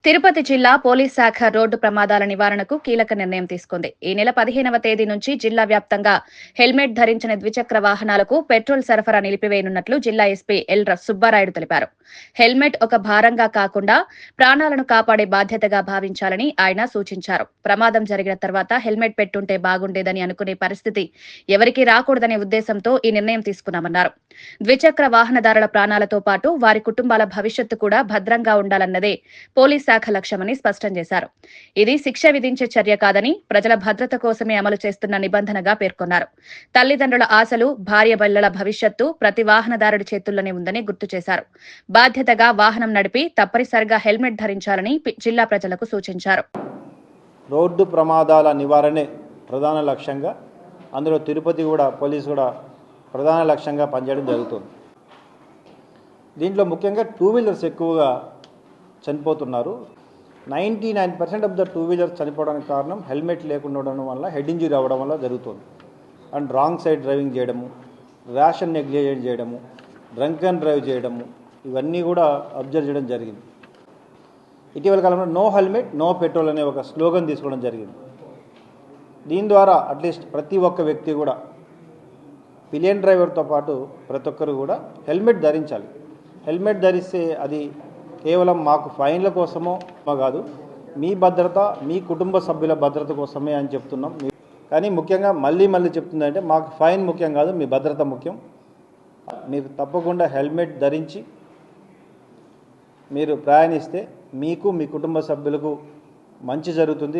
తిరుపతి జిల్లా పోలీస్ శాఖ రోడ్డు ప్రమాదాల నివారణకు కీలక నిర్ణయం తీసుకుంది. ఈ నెల 15వ తేదీ నుంచి జిల్లా వ్యాప్తంగా హెల్మెట్ ధరించని ద్విచక్ర వాహనాలకు పెట్రోల్ సరఫరా నిలిపివేయనున్నట్లు జిల్లా ఎస్పీ ఎల్ సుబ్బారాయుడు తెలిపారు. హెల్మెట్ ఒక భారంగా కాకుండా ప్రాణాలను కాపాడే బాధ్యతగా భావించాలని ఆయన సూచించారు. ప్రమాదం జరిగిన తర్వాత హెల్మెట్ పెట్టుంటే బాగుండేదని అనుకునే పరిస్థితి ఎవరికీ రాకూడదనే ఉద్దేశంతో ఈ నిర్ణయం తీసుకున్నామన్నారు. ద్విచక్ర వాహనదారుల ప్రాణాలతో పాటు వారి కుటుంబాల భవిష్యత్తు కూడా భద్రంగా ఉండాలన్నదే పోలీస్ శాఖ లక్ష్యమని స్పష్టం చేశారు. ఇది శిక్ష విధించే చర్య కాదని ప్రజల భద్రత కోసమే అమలు చేస్తున్న నిబంధనగా పేర్కొన్నారు. తల్లిదండ్రుల ఆశలు, భార్య బిడ్డల భవిష్యత్తు ప్రతి వాహనదారుడి చేతుల్లోనే ఉందని గుర్తు చేశారు. బాధ్యతగా వాహనం నడిపి తప్పనిసరిగా హెల్మెట్ ధరించాలని జిల్లా ప్రజలకు సూచించారు. రోడ్డు ప్రమాదాల నివారణే ప్రధాన లక్ష్యంగా, అందులో తిరుపతి కూడా పోలీసు కూడా ప్రధాన లక్ష్యంగా పనిచేయడం జరుగుతుంది. దీంట్లో ముఖ్యంగా టూ వీలర్స్ ఎక్కువగా చనిపోతున్నారు. 99% ఆఫ్ ద టూ వీలర్స్ చనిపోవడానికి కారణం హెల్మెట్ లేకుండా ఉండడం వల్ల హెడ్ ఇంజరీ అవ్వడం వల్ల జరుగుతుంది. అండ్ రాంగ్ సైడ్ డ్రైవింగ్ చేయడము, ర్యాష్ అండ్ నెగ్లిజెంట్ చేయడము, డ్రంక్ అండ్ డ్రైవ్ చేయడము, ఇవన్నీ కూడా అబ్జర్వ్ చేయడం జరిగింది. ఇటీవల కాలంలో నో హెల్మెట్ నో పెట్రోల్ అనే ఒక స్లోగన్ తీసుకోవడం జరిగింది. దీని ద్వారా అట్లీస్ట్ ప్రతి ఒక్క వ్యక్తి కూడా పిలియన్ డ్రైవర్తో పాటు ప్రతి ఒక్కరు కూడా హెల్మెట్ ధరించాలి. హెల్మెట్ ధరిస్తే అది కేవలం మాకు ఫైన్ల కోసమో కాదు, మీ భద్రత, మీ కుటుంబ సభ్యుల భద్రత కోసమే అని చెప్తున్నాం. కానీ ముఖ్యంగా మళ్ళీ చెప్తుందంటే మాకు ఫైన్ ముఖ్యం కాదు, మీ భద్రత ముఖ్యం. మీరు తప్పకుండా హెల్మెట్ ధరించి మీరు ప్రయాణిస్తే మీకు, మీ కుటుంబ సభ్యులకు మంచి జరుగుతుంది.